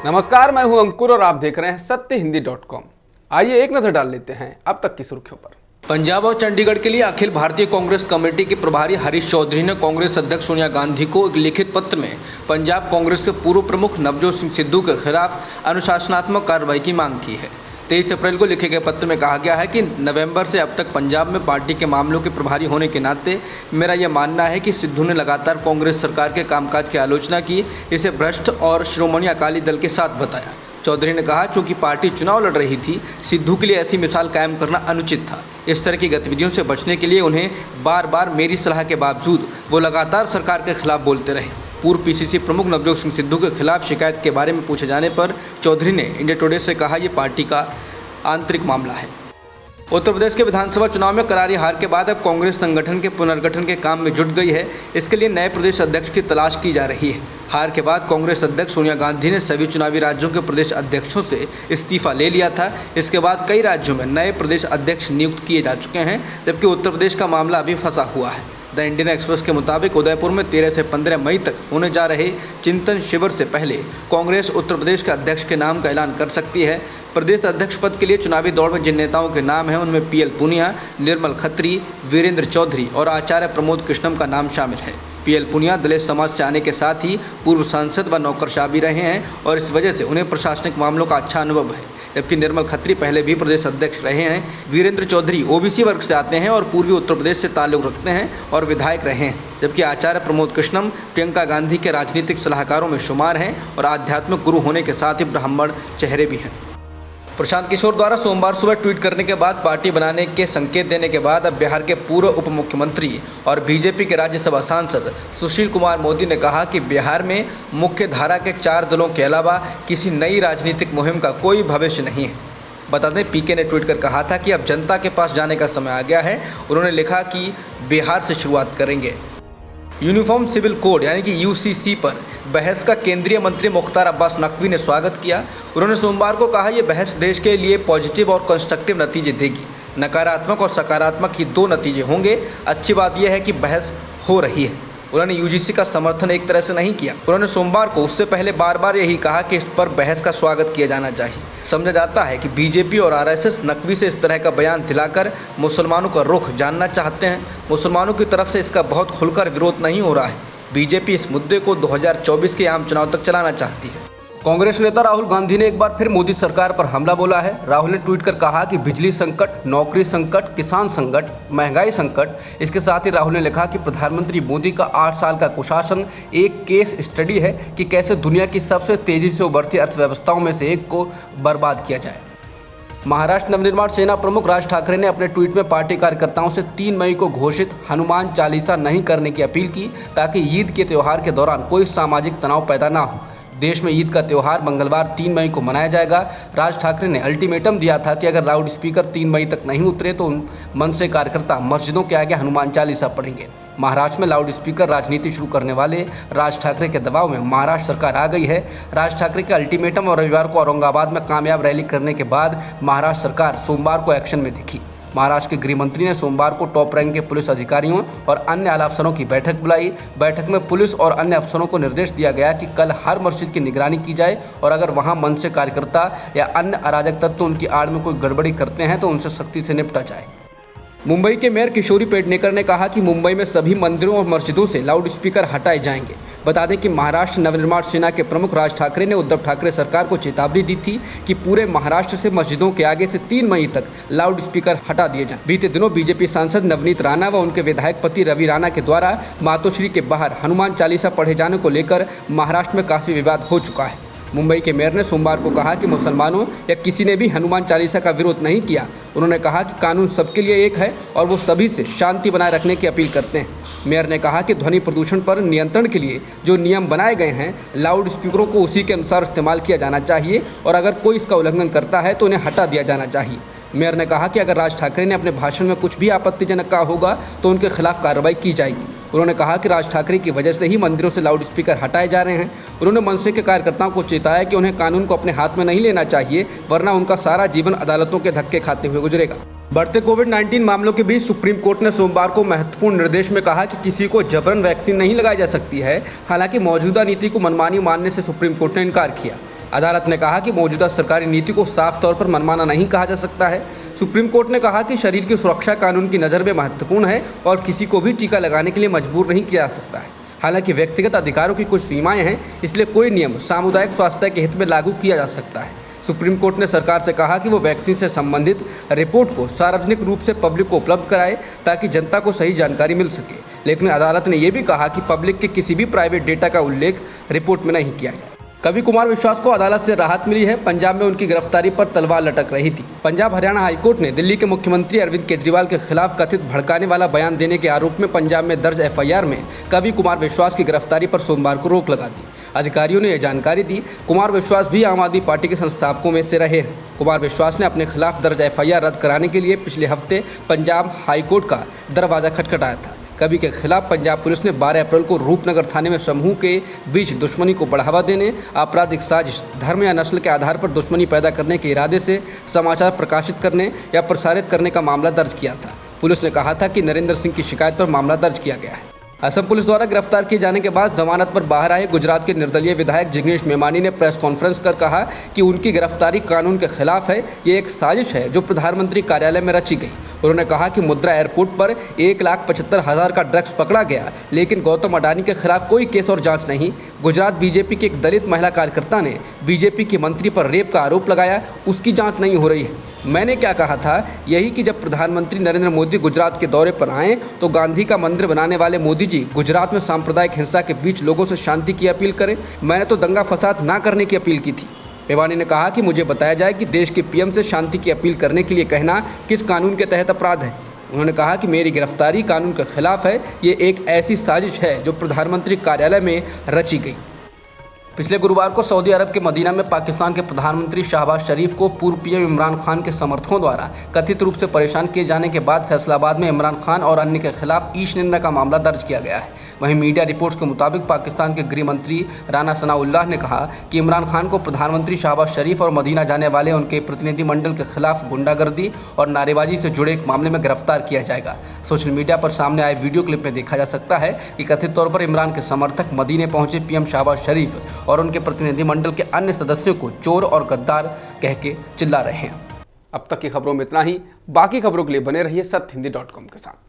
नमस्कार, मैं हूं अंकुर और आप देख रहे हैं सत्यहिंदी.com। आइए एक नजर डाल लेते हैं अब तक की सुर्खियों पर। पंजाब और चंडीगढ़ के लिए अखिल भारतीय कांग्रेस कमेटी के प्रभारी हरीश चौधरी ने कांग्रेस अध्यक्ष सोनिया गांधी को एक लिखित पत्र में पंजाब कांग्रेस के पूर्व प्रमुख नवजोत सिंह सिद्धू के खिलाफ अनुशासनात्मक कार्रवाई की मांग की है। 23 अप्रैल को लिखे गए पत्र में कहा गया है कि नवंबर से अब तक पंजाब में पार्टी के मामलों के प्रभारी होने के नाते मेरा यह मानना है कि सिद्धू ने लगातार कांग्रेस सरकार के कामकाज की आलोचना की, इसे भ्रष्ट और श्रोमणी अकाली दल के साथ बताया। चौधरी ने कहा, चूंकि पार्टी चुनाव लड़ रही थी, सिद्धू के लिए ऐसी मिसाल कायम करना अनुचित था। इस तरह की गतिविधियों से बचने के लिए उन्हें बार बार मेरी सलाह के बावजूद वो लगातार सरकार के खिलाफ बोलते रहे। पूर्व पीसीसी प्रमुख नवजोत सिंह सिद्धू के खिलाफ शिकायत के बारे में पूछे जाने पर चौधरी ने इंडिया टुडे से कहा, यह पार्टी का आंतरिक मामला है। उत्तर प्रदेश के विधानसभा चुनाव में करारी हार के बाद अब कांग्रेस संगठन के पुनर्गठन के काम में जुट गई है। इसके लिए नए प्रदेश अध्यक्ष की तलाश की जा रही है। हार के बाद कांग्रेस अध्यक्ष सोनिया गांधी ने सभी चुनावी राज्यों के प्रदेश अध्यक्षों से इस्तीफा ले लिया था। इसके बाद कई राज्यों में नए प्रदेश अध्यक्ष नियुक्त किए जा चुके हैं, जबकि उत्तर प्रदेश का मामला अभी फंसा हुआ है। द इंडियन एक्सप्रेस के मुताबिक उदयपुर में 13 से 15 मई तक होने जा रहे चिंतन शिविर से पहले कांग्रेस उत्तर प्रदेश के अध्यक्ष के नाम का ऐलान कर सकती है। प्रदेश अध्यक्ष पद के लिए चुनावी दौड़ में जिन नेताओं के नाम हैं उनमें पीएल पुनिया, निर्मल खत्री, वीरेंद्र चौधरी और आचार्य प्रमोद कृष्णम का नाम शामिल है। पीएल पुनिया दलित समाज से आने के साथ ही पूर्व सांसद व नौकरशाह भी रहे हैं और इस वजह से उन्हें प्रशासनिक मामलों का अच्छा अनुभव है, जबकि निर्मल खत्री पहले भी प्रदेश अध्यक्ष रहे हैं। वीरेंद्र चौधरी ओबीसी वर्ग से आते हैं और पूर्वी उत्तर प्रदेश से ताल्लुक रखते हैं और विधायक रहे हैं, जबकि आचार्य प्रमोद कृष्णम प्रियंका गांधी के राजनीतिक सलाहकारों में शुमार हैं और आध्यात्मिक गुरु होने के साथ ही ब्राह्मण चेहरे भी हैं। प्रशांत किशोर द्वारा सोमवार सुबह ट्वीट करने के बाद पार्टी बनाने के संकेत देने के बाद अब बिहार के पूर्व उप मुख्यमंत्री और बीजेपी के राज्यसभा सांसद सुशील कुमार मोदी ने कहा कि बिहार में मुख्य धारा के 4 दलों के अलावा किसी नई राजनीतिक मुहिम का कोई भविष्य नहीं है। बता दें, पीके ने ट्वीट कर कहा था कि अब जनता के पास जाने का समय आ गया है। उन्होंने लिखा कि बिहार से शुरुआत करेंगे। यूनिफॉर्म सिविल कोड यानी कि यूसीसी पर बहस का केंद्रीय मंत्री मुख्तार अब्बास नकवी ने स्वागत किया। उन्होंने सोमवार को कहा, यह बहस देश के लिए पॉजिटिव और कंस्ट्रक्टिव नतीजे देगी। नकारात्मक और सकारात्मक ही 2 नतीजे होंगे। अच्छी बात यह है कि बहस हो रही है। उन्होंने यूजीसी का समर्थन एक तरह से नहीं किया। उन्होंने सोमवार को उससे पहले बार बार यही कहा कि इस पर बहस का स्वागत किया जाना चाहिए। समझा जाता है कि बीजेपी और आरएसएस नकवी से इस तरह का बयान दिलाकर मुसलमानों का रुख जानना चाहते हैं। मुसलमानों की तरफ से इसका बहुत खुलकर विरोध नहीं हो रहा है। बीजेपी इस मुद्दे को 2024 के आम चुनाव तक चलाना चाहती है। कांग्रेस नेता राहुल गांधी ने एक बार फिर मोदी सरकार पर हमला बोला है। राहुल ने ट्वीट कर कहा कि बिजली संकट, नौकरी संकट, किसान संकट, महंगाई संकट। इसके साथ ही राहुल ने लिखा कि प्रधानमंत्री मोदी का 8 साल का कुशासन एक केस स्टडी है कि कैसे दुनिया की सबसे तेजी से उभरती अर्थव्यवस्थाओं में से एक को बर्बाद किया जाए। महाराष्ट्र नवनिर्माण सेना प्रमुख राज ठाकरे ने अपने ट्वीट में पार्टी कार्यकर्ताओं से 3 मई को घोषित हनुमान चालीसा नहीं करने की अपील की, ताकि ईद के त्यौहार के दौरान कोई सामाजिक तनाव पैदा ना हो। देश में ईद का त्यौहार मंगलवार 3 मई को मनाया जाएगा। राज ठाकरे ने अल्टीमेटम दिया था कि अगर लाउड स्पीकर 3 मई तक नहीं उतरे तो उन मनसे कार्यकर्ता मस्जिदों के आगे हनुमान चालीसा पढ़ेंगे। महाराष्ट्र में लाउड स्पीकर राजनीति शुरू करने वाले राज ठाकरे के दबाव में महाराष्ट्र सरकार आ गई है। राज ठाकरे के अल्टीमेटम और रविवार को औरंगाबाद में कामयाब रैली करने के बाद महाराष्ट्र सरकार सोमवार को एक्शन में दिखी। महाराष्ट्र के गृह मंत्री ने सोमवार को टॉप रैंक के पुलिस अधिकारियों और अन्य आला अफसरों की बैठक बुलाई। बैठक में पुलिस और अन्य अफसरों को निर्देश दिया गया कि कल हर मस्जिद की निगरानी की जाए और अगर वहां मनसे कार्यकर्ता या अन्य अराजक तत्व उनकी आड़ में कोई गड़बड़ी करते हैं तो उनसे सख्ती से निपटा जाए। मुंबई के मेयर किशोरी पेडनेकर ने कहा कि मुंबई में सभी मंदिरों और मस्जिदों से लाउड स्पीकर हटाए जाएंगे। बता दें कि महाराष्ट्र नवनिर्माण सेना के प्रमुख राज ठाकरे ने उद्धव ठाकरे सरकार को चेतावनी दी थी कि पूरे महाराष्ट्र से मस्जिदों के आगे से 3 मई तक लाउड स्पीकर हटा दिए जाएं। बीते दिनों बीजेपी सांसद नवनीत राणा व उनके विधायक पति रवि राणा के द्वारा मातोश्री के बाहर हनुमान चालीसा पढ़े जाने को लेकर महाराष्ट्र में काफ़ी विवाद हो चुका है। मुंबई के मेयर ने सोमवार को कहा कि मुसलमानों या किसी ने भी हनुमान चालीसा का विरोध नहीं किया। उन्होंने कहा कि कानून सबके लिए एक है और वो सभी से शांति बनाए रखने की अपील करते हैं। मेयर ने कहा कि ध्वनि प्रदूषण पर नियंत्रण के लिए जो नियम बनाए गए हैं, लाउड स्पीकरों को उसी के अनुसार इस्तेमाल किया जाना चाहिए और अगर कोई इसका उल्लंघन करता है तो उन्हें हटा दिया जाना चाहिए। मेयर ने कहा कि अगर राज ठाकरे ने अपने भाषण में कुछ भी आपत्तिजनक कहा होगा तो उनके खिलाफ कार्रवाई की जाएगी। उन्होंने कहा कि राज ठाकरे की वजह से ही मंदिरों से लाउड स्पीकर हटाए जा रहे हैं। उन्होंने मनसे के कार्यकर्ताओं को चेताया कि उन्हें कानून को अपने हाथ में नहीं लेना चाहिए, वरना उनका सारा जीवन अदालतों के धक्के खाते हुए गुजरेगा। बढ़ते कोविड-19 मामलों के बीच सुप्रीम कोर्ट ने सोमवार को महत्वपूर्ण निर्देश में कहा कि किसी को जबरन वैक्सीन नहीं लगाई जा सकती है। हालांकि मौजूदा नीति को मनमानी मानने से सुप्रीम कोर्ट ने इनकार किया। अदालत ने कहा कि मौजूदा सरकारी नीति को साफ तौर पर मनमाना नहीं कहा जा सकता है। सुप्रीम कोर्ट ने कहा कि शरीर की सुरक्षा कानून की नज़र में महत्वपूर्ण है और किसी को भी टीका लगाने के लिए मजबूर नहीं किया जा सकता है। हालांकि व्यक्तिगत अधिकारों की कुछ सीमाएं हैं, इसलिए कोई नियम सामुदायिक स्वास्थ्य के हित में लागू किया जा सकता है। सुप्रीम कोर्ट ने सरकार से कहा कि वो वैक्सीन से संबंधित रिपोर्ट को सार्वजनिक रूप से पब्लिक को उपलब्ध कराए ताकि जनता को सही जानकारी मिल सके। लेकिन अदालत ने यह भी कहा कि पब्लिक के किसी भी प्राइवेट डेटा का उल्लेख रिपोर्ट में नहीं किया जाए। कवि कुमार विश्वास को अदालत से राहत मिली है। पंजाब में उनकी गिरफ्तारी पर तलवार लटक रही थी। पंजाब हरियाणा हाईकोर्ट ने दिल्ली के मुख्यमंत्री अरविंद केजरीवाल के खिलाफ कथित भड़काने वाला बयान देने के आरोप में पंजाब में दर्ज एफआईआर में कवि कुमार विश्वास की गिरफ्तारी पर सोमवार को रोक लगा दी। अधिकारियों ने यह जानकारी दी। कुमार विश्वास भी आम आदमी पार्टी के संस्थापकों में से रहे हैं। कुमार विश्वास ने अपने खिलाफ दर्ज एफआईआर रद्द कराने के लिए पिछले हफ्ते पंजाब हाईकोर्ट का दरवाजा खटखटाया था। कवि के खिलाफ पंजाब पुलिस ने 12 अप्रैल को रूपनगर थाने में समूह के बीच दुश्मनी को बढ़ावा देने, आपराधिक साजिश, धर्म या नस्ल के आधार पर दुश्मनी पैदा करने के इरादे से समाचार प्रकाशित करने या प्रसारित करने का मामला दर्ज किया था। पुलिस ने कहा था कि नरेंद्र सिंह की शिकायत पर मामला दर्ज किया गया है। असम पुलिस द्वारा गिरफ्तार किए जाने के बाद जमानत पर बाहर आए गुजरात के निर्दलीय विधायक जिग्नेश मेवानी ने प्रेस कॉन्फ्रेंस कर कहा कि उनकी गिरफ्तारी कानून के खिलाफ है। ये एक साजिश है जो प्रधानमंत्री कार्यालय में रची गई। उन्होंने कहा कि मुद्रा एयरपोर्ट पर 1,75,000 का ड्रग्स पकड़ा गया, लेकिन गौतम अडानी के खिलाफ कोई केस और जांच नहीं। गुजरात बीजेपी की एक दलित महिला कार्यकर्ता ने बीजेपी के मंत्री पर रेप का आरोप लगाया, उसकी जांच नहीं हो रही है। मैंने क्या कहा था, यही कि जब प्रधानमंत्री नरेंद्र मोदी गुजरात के दौरे पर आए तो गांधी का मंदिर बनाने वाले मोदी जी गुजरात में सांप्रदायिक हिंसा के बीच लोगों से शांति की अपील करें। मैंने तो दंगा फसाद ना करने की अपील की थी। मेवानी ने कहा कि मुझे बताया जाए कि देश के पीएम से शांति की अपील करने के लिए कहना किस कानून के तहत अपराध है। उन्होंने कहा कि मेरी गिरफ्तारी कानून के खिलाफ है। ये एक ऐसी साजिश है जो प्रधानमंत्री कार्यालय में रची गई। पिछले गुरुवार को सऊदी अरब के मदीना में पाकिस्तान के प्रधानमंत्री शहबाज शरीफ को पूर्व पीएम इमरान खान के समर्थकों द्वारा कथित रूप से परेशान किए जाने के बाद फैसलाबाद में इमरान खान और अन्य के खिलाफ ईश निंदा का मामला दर्ज किया गया है। वहीं मीडिया रिपोर्ट्स के मुताबिक पाकिस्तान के गृह मंत्री राना सनाउल्लाह ने कहा कि इमरान खान को प्रधानमंत्री शहबाज शरीफ और मदीना जाने वाले उनके प्रतिनिधिमंडल के खिलाफ गुंडागर्दी और नारेबाजी से जुड़े एक मामले में गिरफ्तार किया जाएगा। सोशल मीडिया पर सामने आए वीडियो क्लिप में देखा जा सकता है कि कथित तौर पर इमरान के समर्थक मदीने पहुंचे पीएम शहबाज शरीफ और उनके प्रतिनिधिमंडल के अन्य सदस्यों को चोर और गद्दार कह के चिल्ला रहे हैं। अब तक की खबरों में इतना ही। बाकी खबरों के लिए बने रहिए सत्यहिंदी.com के साथ।